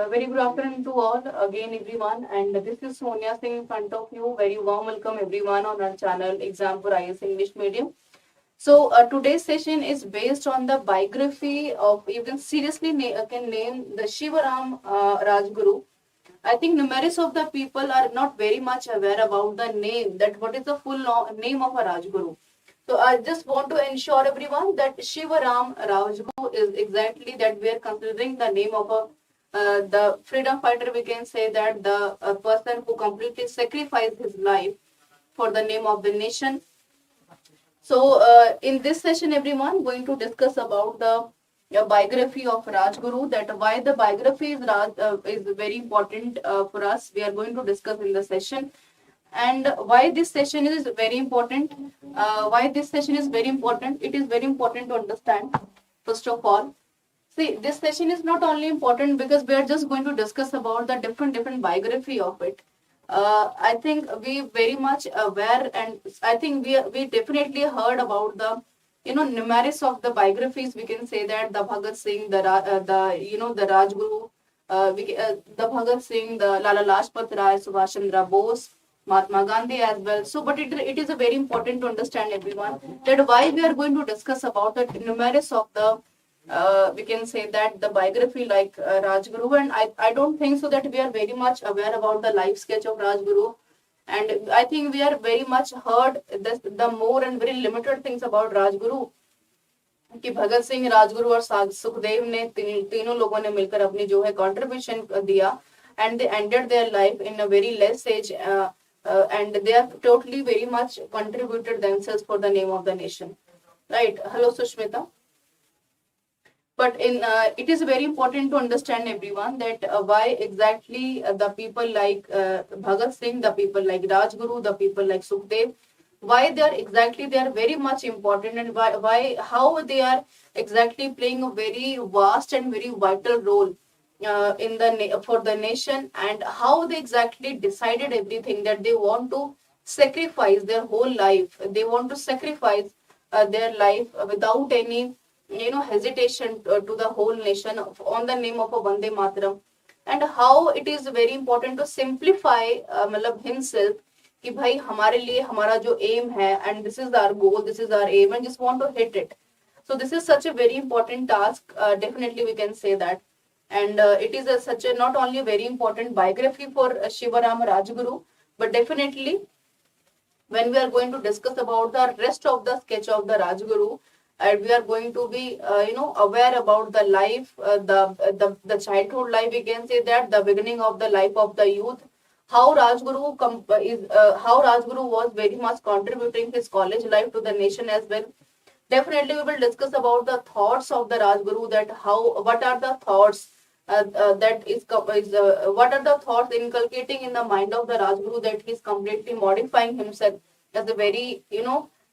Very good afternoon to all again, everyone. And this is Sonia Singh in front of you. Very warm welcome, everyone, on our channel Exampur IS English Medium. So today's session is based on the biography of, you can seriously can name the Shivaram Rajguru. I think numerous of the people are not very much aware about the name, that what is the full name of a Rajguru. So I just want to ensure everyone that Shivaram Rajguru is exactly that we are considering the name of the freedom fighter. We can say that the person who completely sacrificed his life for the name of the nation. So in this session, everyone going to discuss about the biography of Rajguru. That why the biography is very important for us. We are going to discuss in the session. And why this session is very important? It is very important to understand. First of all, see, this session is not only important because we are just going to discuss about the different biography of it. I think we very much aware, and I think we definitely heard about the numerous of the biographies. We can say that the Bhagat Singh, the Rajguru, the Bhagat Singh, the Lala Lajpat Rai, Subhash Chandra Bose, Mahatma Gandhi as well. So, but it is a very important to understand, everyone, that why we are going to discuss about the numerous of the we can say that the biography like Rajguru, and I don't think so that we are very much aware about the life sketch of Rajguru, and I think we are very much heard the more and very limited things about Rajguru. कि भगत सिंह, राजगुरु और सुखदेव ने तीनों लोगों ने मिलकर अपनी जो है कंट्रीब्यूशन दिया, and they ended their life in a very less age, and they have totally very much contributed themselves for the name of the nation. Right? Hello, Sushmita. But it is very important to understand, everyone, that why exactly the people like Bhagat Singh, the people like Rajguru, the people like Sukhdev, why they are very much important, and how they are exactly playing a very vast and very vital role for the nation, and how they exactly decided everything, that they want to sacrifice their whole life. They want to sacrifice their life without any hesitation to the whole nation on the name of a Vande Mataram, and how it is very important to simplify himself कि भाई हमारे लिए हमारा जो aim है, and this is our goal, this is our aim, and just want to hit it. So this is such a very important task. Definitely we can say that, and it is such a not only very important biography for Shivaram Rajguru, but definitely when we are going to discuss about the rest of the sketch of the Rajguru, we are going to be aware about the life, the childhood life, we can say that, the beginning of the life of the youth, how Rajguru was very much contributing his college life to the nation as well. Definitely we will discuss about the thoughts of the Rajguru, that what are the thoughts what are the thoughts inculcating in the mind of the Rajguru, that he is completely modifying himself as a very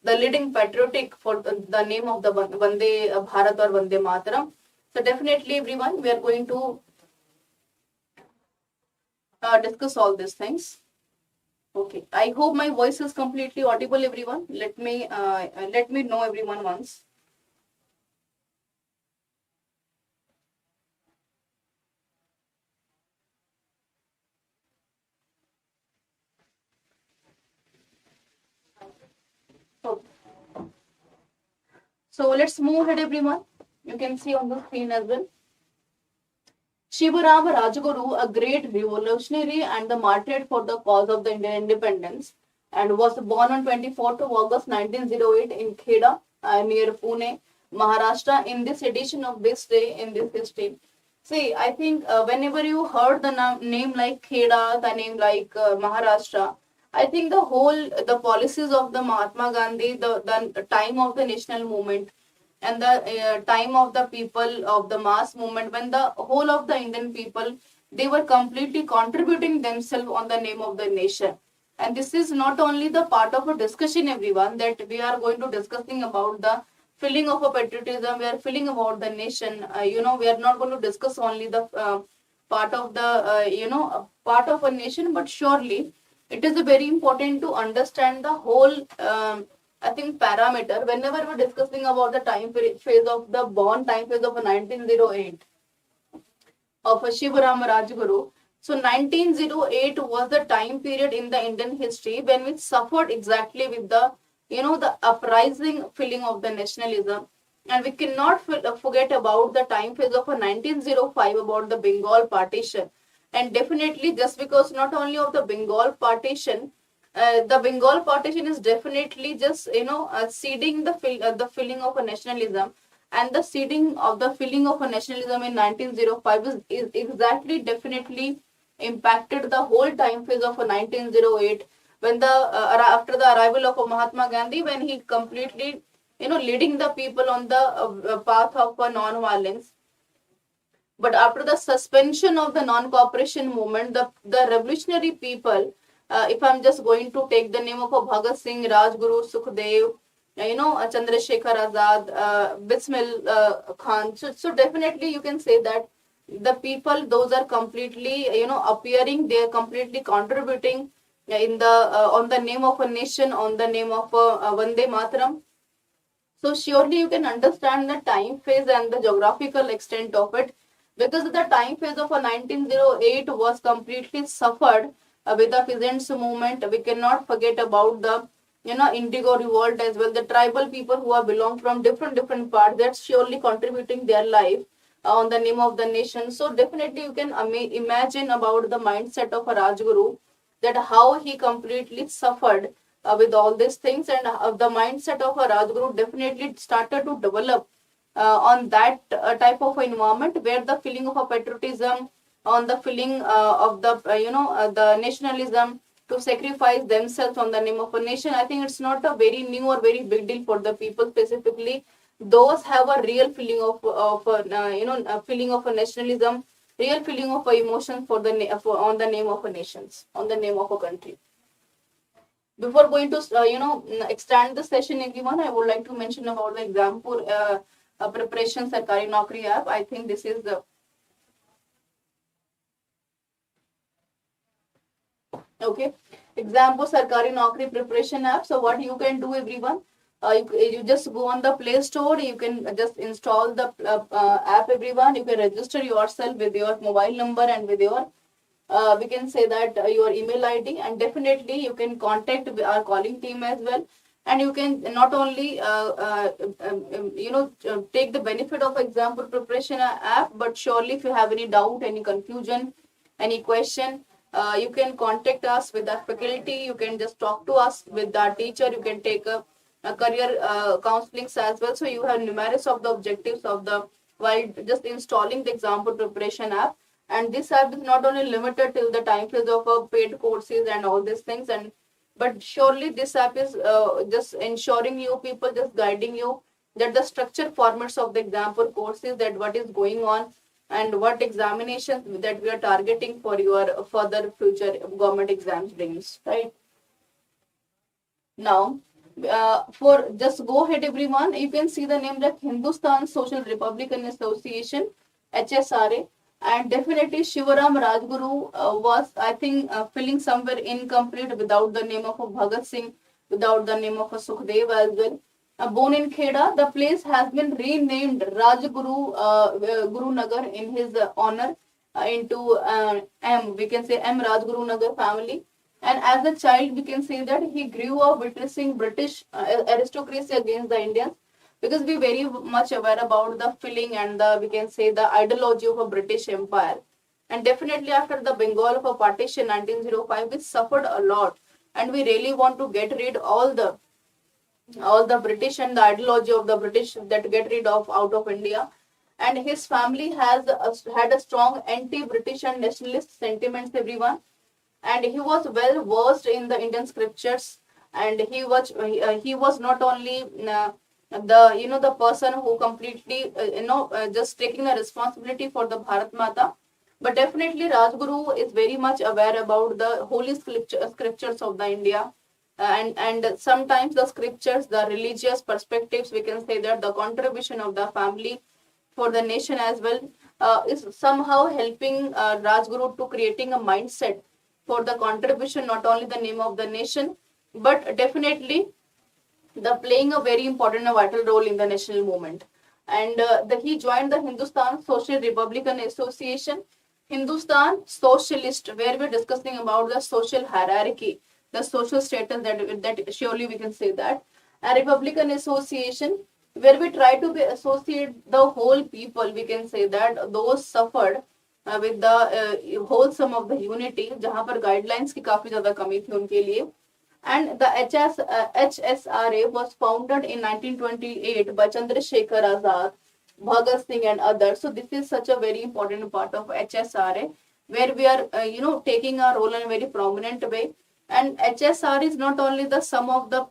the leading patriotic for the name of the Vande Bharat or Vande Mataram. So definitely, everyone, we are going to discuss all these things. Okay, I hope my voice is completely audible, everyone. Let me know, everyone, once. Okay. So let's move ahead, everyone. You can see on the screen as well. Shivaram Rajguru, a great revolutionary and the martyr for the cause of the Indian independence, and was born on 24th of August 1908 in Kheda, near Pune, Maharashtra. In this edition of this day in this history, see, I think whenever you heard the name like Kheda, the name like Maharashtra, I think the policies of the Mahatma Gandhi, the time of the national movement, and the time of the people of the mass movement, when the whole of the Indian people, they were completely contributing themselves on the name of the nation. And this is not only the part of a discussion, everyone, that we are going to discussing about the feeling of a patriotism, we are feeling about the nation. We are not going to discuss only the part of the part of a nation, but surely it is very important to understand the whole I think parameter whenever we're discussing about the phase of the born time phase of 1908 of Shivaram Rajguru. So 1908 was the time period in the Indian history when we suffered exactly with the the uprising feeling of the nationalism. And we cannot forget about the time phase of 1905 about the Bengal partition. And definitely just because not only of the Bengal partition, the Bengal partition is definitely just seeding the feeling of a nationalism, and the seeding of the feeling of a nationalism in 1905 is exactly definitely impacted the whole time phase of 1908 when the after the arrival of Mahatma Gandhi, when he completely leading the people on the path of non-violence. But after the suspension of the non-cooperation movement, the revolutionary people, if I'm just going to take the name of Bhagat Singh, Rajguru, Sukhdev, Chandrasekhar Azad, Bismil Khan. So definitely you can say that the people, those are completely, appearing, they are completely contributing in the on the name of a nation, on the name of Vande Mataram. So surely you can understand the time phase and the geographical extent of it, because the time phase of 1908 was completely suffered with the peasants movement. We cannot forget about the indigo revolt as well. The tribal people who are belong from different parts, that's surely contributing their life on the name of the nation. So definitely you can imagine about the mindset of a Rajguru, that how he completely suffered with all these things, and the mindset of a Rajguru definitely started to develop on that type of environment where the feeling of a patriotism, on the feeling of the the nationalism, to sacrifice themselves on the name of a nation. I think it's not a very new or very big deal for the people, specifically those have a real feeling of a feeling of a nationalism, real feeling of a emotion for on the name of a nations, on the name of a country. Before going to extend the session, everyone, I would like to mention about the Exampur preparation Sarkari Naukri app. I think this is the okay. Exampur Sarkari Naukri preparation app. So what you can do, everyone, you just go on the Play Store. You can just install the app, everyone. You can register yourself with your mobile number and with your we can say that your email ID, and definitely you can contact our calling team as well. And you can not only take the benefit of Exampur preparation app, but surely if you have any doubt, any confusion, any question, you can contact us with our faculty. You can just talk to us with our teacher. You can take a career counselings as well. So you have numerous of the objectives of the while just installing the Exampur preparation app. And this app is not only limited till the time phase of paid courses and all these things, and but surely this app is just ensuring you people, just guiding you that the structure formats of the Exampur courses, that what is going on and what examinations that we are targeting for your further future government exams brings, right? Now, for just go ahead, everyone, you can see the name like Hindustan Social Republican Association, HSRA. And definitely Shivaram Rajguru was, I think, feeling somewhere incomplete without the name of a Bhagat Singh, without the name of a Sukhdev as well. Born in Kheda, the place has been renamed Rajguru Guru Nagar in his honor into we can say M Rajguru Nagar family. And as a child, we can say that he grew up witnessing British aristocracy against the Indians, because we very much aware about the feeling and the, we can say, the ideology of a British Empire. And definitely after the Bengal of a partition 1905, we suffered a lot, and we really want to get rid all the British and the ideology of the British that get rid of out of India. And his family has had a strong anti-British and nationalist sentiments, everyone. And he was well versed in the Indian scriptures, and he was not only the person who completely just taking the responsibility for the Bharat Mata. But definitely Rajguru is very much aware about the holy scriptures of the India, and sometimes the scriptures, the religious perspectives, we can say that the contribution of the family for the nation as well is somehow helping Rajguru to creating a mindset for the contribution, not only the name of the nation, but definitely the playing a very important and vital role in the national movement. And he joined the Hindustan Social Republican Association, Hindustan Socialist, where we're discussing about the social hierarchy, the social status, that surely we can say that. A Republican Association, where we try to be associate the whole people, we can say that those suffered with the wholesome of the unity, जहाँ पर guidelines की काफी ज़्यादा कमी थी उनके लिए. And the HSRA was founded in 1928 by Chandrasekhar Azad, Bhagat Singh and others. So this is such a very important part of HSRA, where we are taking our role in a very prominent way. And HSR is not only the sum of the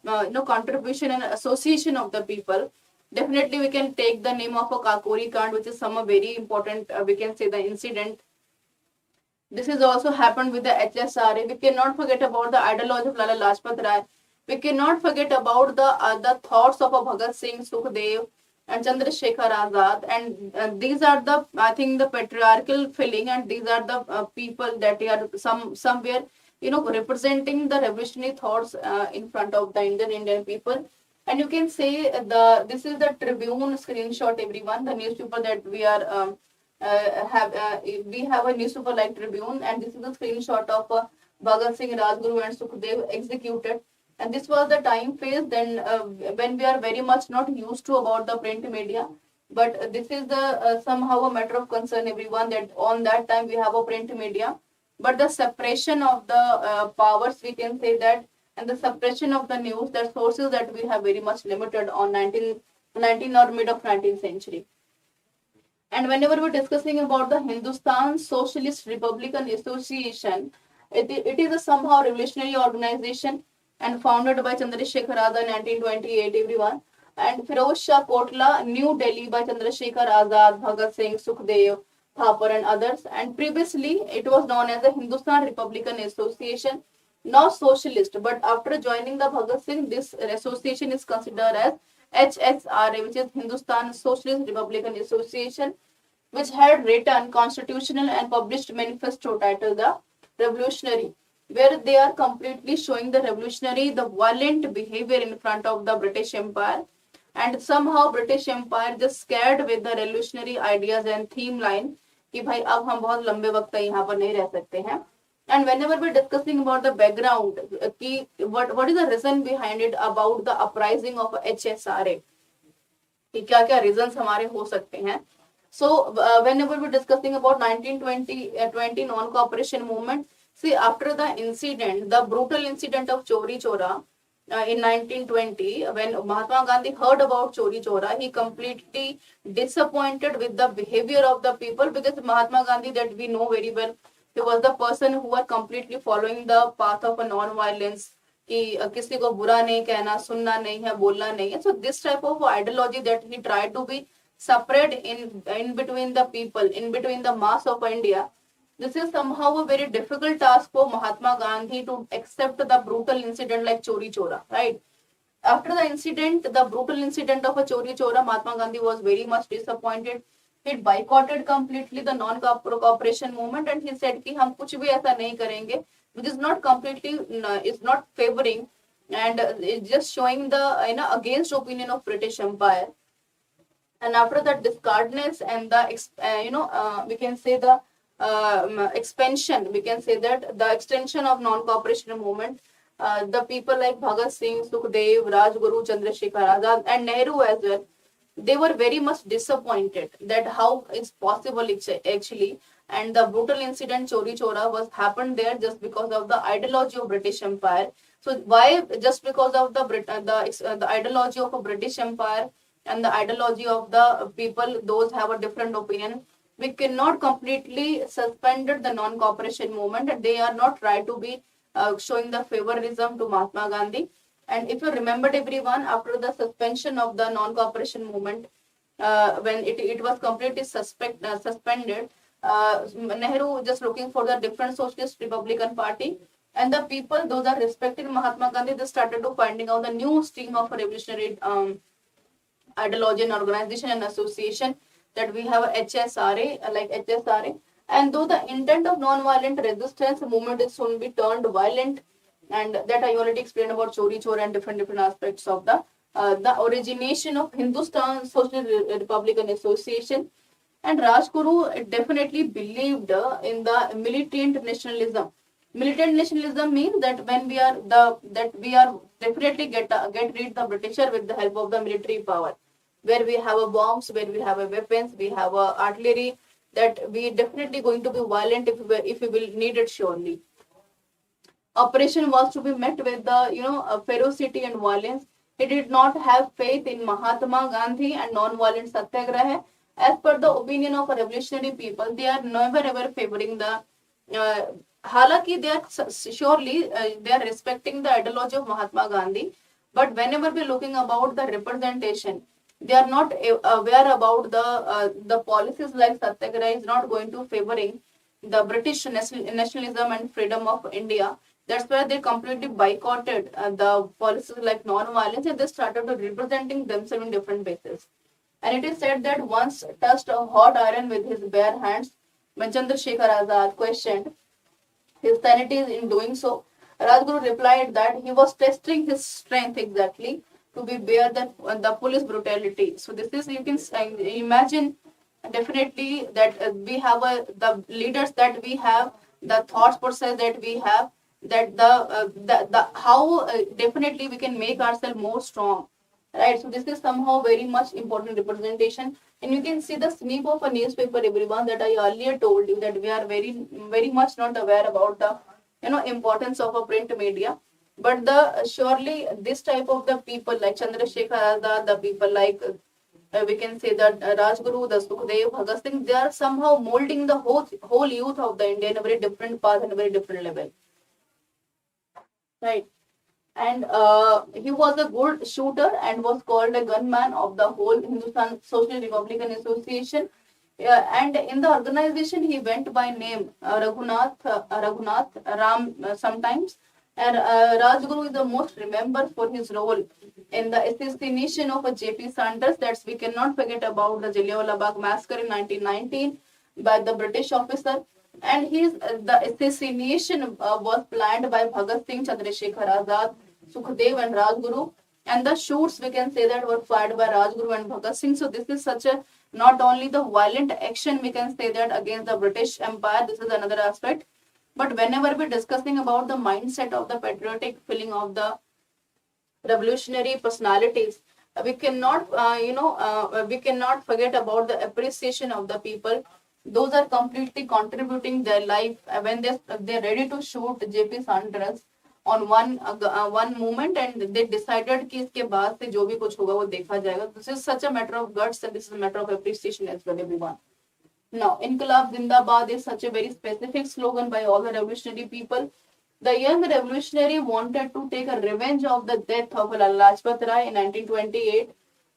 contribution and association of the people. Definitely we can take the name of a Kakori Kand, which is some very important, we can say, the incident. This has also happened with the HSRA. We cannot forget about the ideology of Lala Lajpat Rai. We cannot forget about the thoughts of Bhagat Singh, Sukhdev, and Chandrasekhar Azad. And these are the, I think, the patriarchal feeling, and these are the people that are somewhere representing the revolutionary thoughts in front of the Indian people. And you can say this is the Tribune screenshot, everyone, the newspaper that we are. We have a newspaper like Tribune, and this is a screenshot of Bhagat Singh, Rajguru and Sukhdev executed. And this was the time phase then when we are very much not used to about the print media, but this is the somehow a matter of concern, everyone, that on that time we have a print media, but the separation of the powers, we can say that, and the suppression of the news, the sources that we have very much limited on 19 or mid of 19th century. And whenever we're discussing about the Hindustan Socialist Republican Association, it is a somehow revolutionary organization and founded by Chandrasekhar Azad in 1928, everyone. And Firoz Shah Kotla, New Delhi by Chandrasekhar Azad, Bhagat Singh, Sukhdev, Thapar and others. And previously it was known as the Hindustan Republican Association, not socialist. But after joining the Bhagat Singh, this association is considered as HSRA, which is Hindustan Socialist Republican Association, which had written constitutional and published manifesto titled The Revolutionary, where they are completely showing the revolutionary, the violent behavior in front of the British Empire. And somehow British Empire just scared with the revolutionary ideas and theme line कि भाई अब हम बहुत लंबे वक्त तक यहाँ पर नहीं रह सकते हैं. And whenever we're discussing about the background, what is the reason behind it about the uprising of HSRA, कि क्या क्या reasons हमारे हो सकते हैं. So whenever we're discussing about 1920 non-cooperation movement, see, after the incident, the brutal incident of Chori Chora in 1920, when Mahatma Gandhi heard about Chori Chora, he completely disappointed with the behavior of the people, because Mahatma Gandhi, that we know very well, he was the person who was completely following the path of a non-violence, कि किसी को बुरा नहीं कहना, सुनना नहीं है, बोलना नहीं है. So this type of ideology that he tried to be separate in between the people, in between the mass of India. This is somehow a very difficult task for Mahatma Gandhi to accept the brutal incident like Chori Chora, right? After the incident, the brutal incident of a Chori Chora, Mahatma Gandhi was very much disappointed. He boycotted completely the non-cooperation movement, and he said कि हम कुछ भी ऐसा नहीं करेंगे, which is not completely, is not favoring, and it's just showing the against opinion of British Empire. And after that discardness and the we can say the expansion, we can say that the extension of non-cooperation movement, the people like Bhagat Singh, Sukhdev, Rajguru, Chandrasekhar Azad and Nehru as well, they were very much disappointed that how it's possible actually, and the brutal incident Chori Chora was happened there just because of the ideology of British Empire. So why just because of the ideology of a British Empire and the ideology of the people, those have a different opinion, we cannot completely suspended the non-cooperation movement, and they are not try to be showing the favorism to Mahatma Gandhi. And if you remembered everyone, after the suspension of the non-cooperation movement, when it was completely suspended, Nehru just looking for the different socialist Republican party, and the people, those are respecting Mahatma Gandhi, they started to finding out the new stream of revolutionary ideology and organization and association, that we have HSRA, like HSRA. And though the intent of non-violent resistance movement is soon be turned violent, and that I already explained about Chori Chor and different aspects of the origination of Hindustan Social Republican Association. And Rajguru definitely believed in the militant nationalism. Militant nationalism means that when we are we are definitely get rid the Britisher with the help of the military power, where we have a bombs, where we have a weapons, we have a artillery, that we definitely going to be violent if we will need it surely. Operation was to be met with the ferocity and violence. He did not have faith in Mahatma Gandhi and non-violent satyagraha. As per the opinion of revolutionary people, they are never ever favoring the. Halaki, they are surely they are respecting the ideology of Mahatma Gandhi, but whenever we are looking about the representation, they are not aware about the policies like satyagraha is not going to favoring the British nationalism and freedom of India. That's why they completely boycotted the policies like non-violence, and they started to representing themselves in different bases. And it is said that once touched a hot iron with his bare hands, when Chandrasekhar Azad questioned his sanity in doing so, Rajguru replied that he was testing his strength exactly to be bear the police brutality. So this is, you can imagine definitely that we have the leaders that we have, the thoughts process that we have, that the how definitely we can make ourselves more strong, right? So this is somehow very much important representation. And you can see the snip of a newspaper, everyone, that I earlier told you, that we are very much not aware about the importance of a print media. But the surely this type of the people like Chandrasekhar Azad, the people like we can say that Rajguru, the Sukhdev, Bhagat Singh, they are somehow molding the whole youth of the India in a very different path and a very different level, right? And he was a good shooter and was called a gunman of the whole Hindustan Social Republican Association. And in the organization, he went by name Raghunath Ram sometimes. And Rajguru is the most remembered for his role in the assassination of a J.P. Sanders. That's, we cannot forget about the Jallianwala Bagh massacre in 1919 by the British officer. And the assassination was planned by Bhagat Singh, Chandrasekhar Azad, Sukhdev and Rajguru. And the shoots, we can say that, were fired by Rajguru and Bhagat Singh. So this is such a, not only the violent action, we can say that, against the British Empire, this is another aspect. But whenever we're discussing about the mindset of the patriotic feeling of the revolutionary personalities, we cannot, we cannot forget about the appreciation of the people. Those are completely contributing their life when they're ready to shoot J.P. Sanders on one moment, and they decided कि इसके बाद से जो भी कुछ होगा वो देखा जाएगा. This is such a matter of guts, and this is a matter of appreciation as well, everyone. Now, Inqilab Zindabad is such a very specific slogan by all the revolutionary people. The young revolutionary wanted to take a revenge of the death of Lala Lajpat Rai in 1928,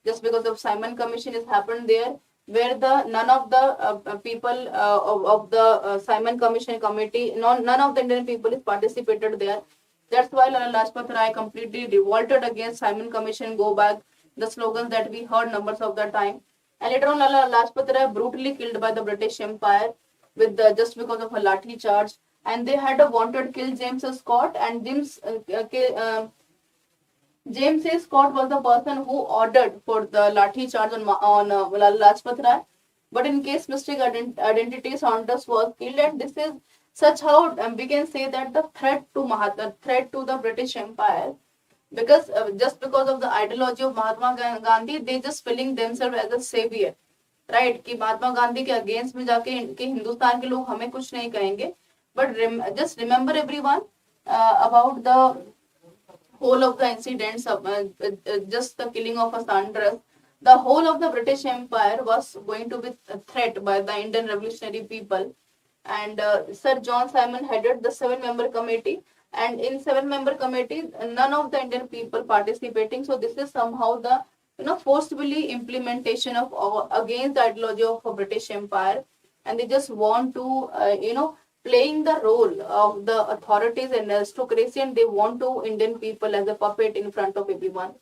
just because of Simon Commission has happened there, where none of the people of the Simon Commission committee, none of the Indian people is participated there. That's why Lala Lajpat Rai completely revolted against Simon Commission, go back, the slogans that we heard numbers of the time. And later on, Lala Lajpat Rai brutally killed by the British Empire with just because of a lathi charge. And they had wanted kill James Scott, and James A. Scott was the person who ordered for the lathi charge on Lala Lajpat Rai. But in case mistake identity, Saunders was killed, and this is such how we can say that the threat to the British Empire, because just because of the ideology of Mahatma Gandhi, they just feeling themselves as a savior, right? कि महात्मा गांधी के against में जाके कि हिंदुस्तान के लोग हमें कुछ नहीं कहेंगे. But just remember everyone about the whole of the incidents of just the killing of a Sanders. The whole of the British Empire was going to be a threat by the Indian revolutionary people. And Sir John Simon headed the 7-member committee And in 7-member committee, none of the Indian people participating. So this is somehow the forcibly implementation of against the ideology of a British Empire, and they just want to playing the role of the authorities and aristocracy, and they want to Indian people as a puppet in front of everyone.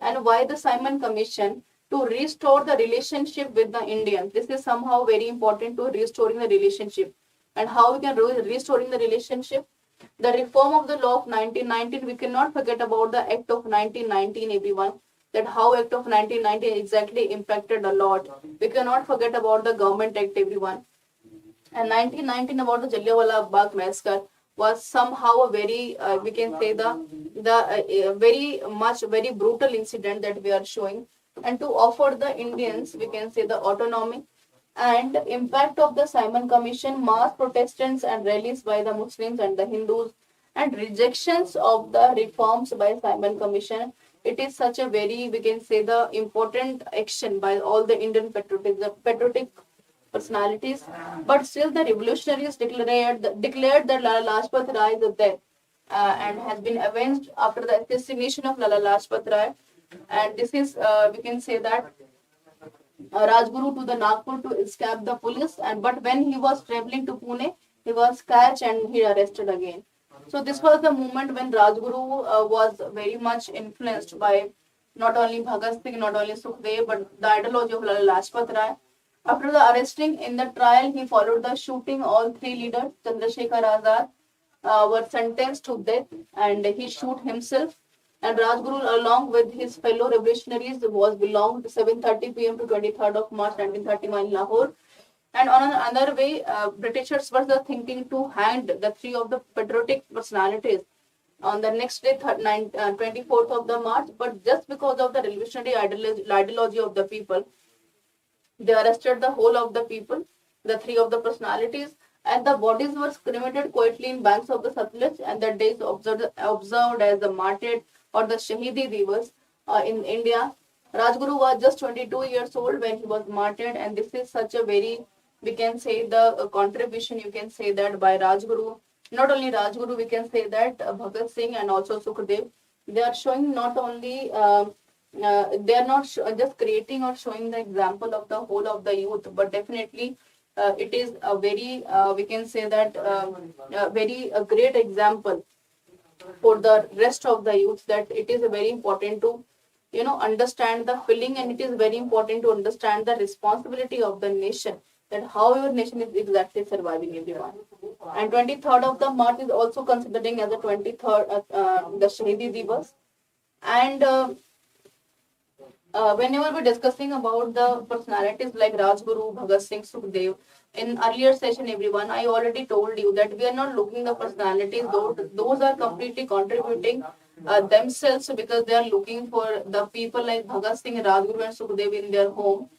And why the Simon Commission? To restore the relationship with the Indians. This is somehow very important to restoring the relationship. And how we can restoring the relationship? The reform of the law of 1919, we cannot forget about the Act of 1919, everyone. That how Act of 1919 exactly impacted a lot. We cannot forget about the Government Act, everyone. And 1919 about the Jallianwala Bagh massacre was somehow a very, we can say the very brutal incident that we are showing. And to offer the Indians, we can say the autonomy and impact of the Simon Commission, mass protestants and rallies by the Muslims and the Hindus, and rejections of the reforms by Simon Commission. It is such a very, we can say, the important action by all the Indian patriotic personalities. But still, the revolutionaries declared that Lala Lajpat Rai is dead and has been avenged after the assassination of Lala Lajpat Rai. And this is, we can say that Rajguru to the Nagpur to escape the police, and but when he was traveling to Pune, he was catched and he arrested again. So this was the moment when Rajguru was very much influenced by not only Bhagat Singh, not only Sukhdev, but the ideology of Lala Lajpat Rai. After the arresting in the trial, he followed the shooting. All three leaders, Chandrasekhar Azad, were sentenced to death, and he shot himself. And Rajguru, along with his fellow revolutionaries, was belonged to 7:30 p.m. to 23rd of March 1931 in Lahore. And on another way, Britishers were thinking to hang the three of the patriotic personalities on the next day, 24th of the March. But just because of the revolutionary ideology of the people, they arrested the whole of the people, the three of the personalities, and the bodies were cremated quietly in banks of the Satluj, and the days observed as the martyred or the Shahidi Divas in India. Rajguru was just 22 years old when he was martyred, and this is such a very, we can say, the contribution, you can say that by Rajguru. Not only Rajguru, we can say that Bhagat Singh and also Sukhdev, they are showing not only, they are not just creating or showing the example of the whole of the youth, but definitely it is a very, we can say that, a great example for the rest of the youth, that it is very important to understand the feeling, and it is very important to understand the responsibility of the nation, that how your nation is exactly surviving, everyone. And 23rd of the March is also considering as the 23rd the Shahidi Divas. And whenever we're discussing about the personalities like Rajguru, Bhagat Singh, Sukhdev, in earlier session, everyone, I already told you that we are not looking the personalities. Those are completely contributing themselves, because they are looking for the people like Bhagat Singh, Rajguru, and Sukhdev in their home.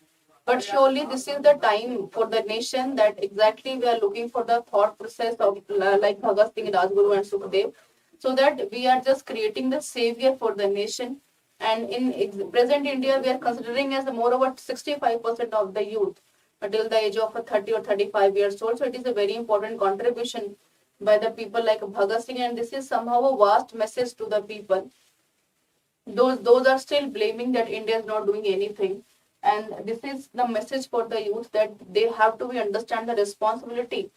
But surely this is the time for the nation, that exactly we are looking for the thought process of like Bhagat Singh, Rajguru, and Sukhdev, so that we are just creating the savior for the nation. And in present India, we are considering as more over 65% of the youth until the age of 30 or 35 years old. So it is a very important contribution by the people like Bhagat Singh, and this is somehow a vast message to the people. Those are still blaming that India is not doing anything, and this is the message for the youth, that they have to understand the responsibility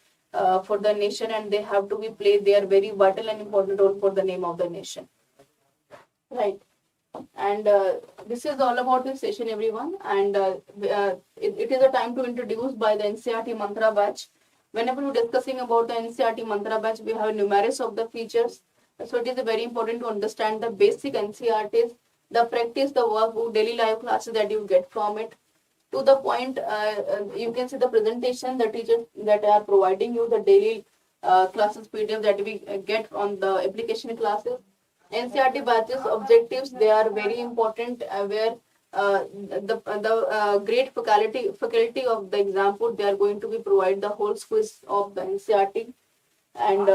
for the nation, and they have to play their very vital and important role for the name of the nation. Right. And this is all about this session, everyone. And it is a time to introduce by the NCERT Mantra batch. Whenever we're discussing about the NCERT Mantra batch, we have numerous of the features. So it is very important to understand the basic NCERTs, the practice, the work, daily life classes that you get from it. To the point, you can see the presentation, the teachers that are providing you the daily classes PDF that we get on the application classes. NCERT batches objectives, they are very important, where the great faculty of the Exampur, they are going to be provide the whole quiz of the NCERT. And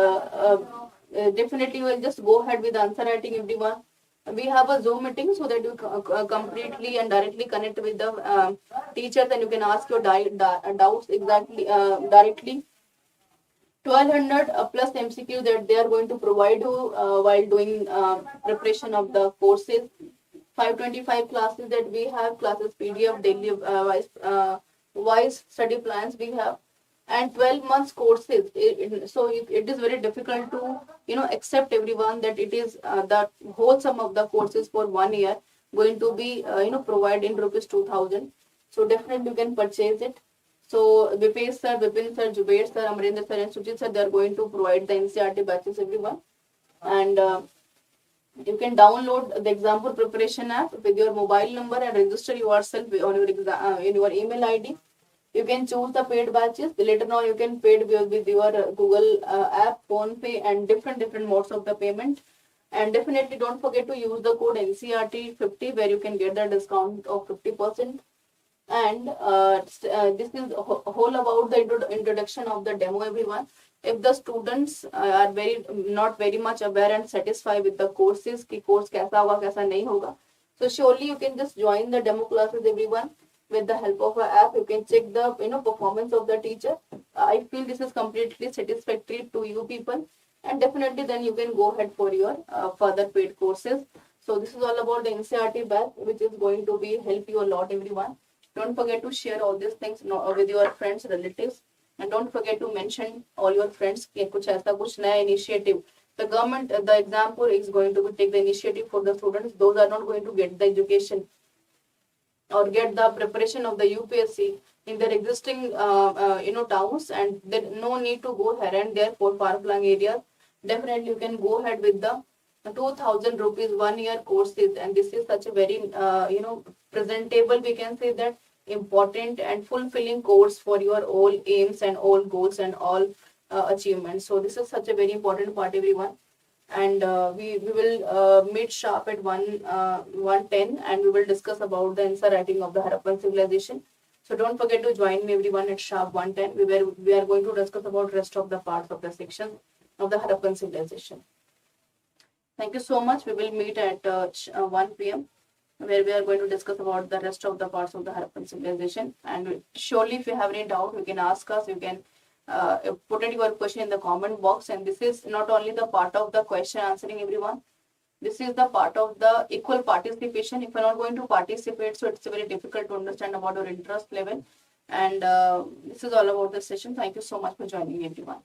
definitely we'll just go ahead with answer writing, everyone. We have a Zoom meeting so that you completely and directly connect with the teachers, and you can ask your doubts exactly directly. 1200 plus MCQ that they are going to provide you while doing preparation of the courses. 525 classes that we have, classes PDF daily wise study plans we have, and 12 months courses. So it is very difficult to accept everyone that it is the whole sum of the courses for 1 year going to be provided in rupees 2000. So definitely you can purchase it. So Vipesh sir, Vipin sir, Jubair sir, Amrinder sir, and Sujit sir, they are going to provide the NCERT batches, everyone. And you can download the Exampur preparation app with your mobile number and register yourself on your in your email ID. You can choose the paid batches. Later on, you can paid with your Google app, PhonePe, and different modes of the payment. And definitely don't forget to use the code NCERT50 where you can get the discount of 50%. And this is whole about the introduction of the demo, everyone. If the students are not very much aware and satisfied with the courses कि course कैसा होगा कैसा नहीं होगा, so surely you can just join the demo classes, everyone. With the help of an app, you can check the performance of the teacher. I feel this is completely satisfactory to you people, and definitely then you can go ahead for your further paid courses. So this is all about the NCERT batch, which is going to be help you a lot, everyone. Don't forget to share all these things with your friends, relatives, and don't forget to mention all your friends कि कुछ ऐसा कुछ नया initiative. The government, the Exampur is going to take the initiative for the students. Those are not going to get the education or get the preparation of the UPSC in their existing towns, and there no need to go here and there for far-flung areas. Definitely you can go ahead with the 2000 rupees 1 year courses, and this is such a very presentable, we can say that, important and fulfilling course for your all aims and all goals and all achievements. So this is such a very important part, everyone. And we will meet sharp at 1:10, and we will discuss about the answer writing of the Harappan civilization. So don't forget to join me, everyone, at sharp 1:10. We are going to discuss about rest of the parts of the section of the Harappan civilization. Thank you so much. We will meet at 1 p.m. where we are going to discuss about the rest of the parts of the Harappan civilization. And surely, if you have any doubt, you can ask us. You can put in your question in the comment box. And this is not only the part of the question answering, everyone. This is the part of the equal participation. If you're not going to participate, so it's very difficult to understand about your interest level. And this is all about the session. Thank you so much for joining, everyone.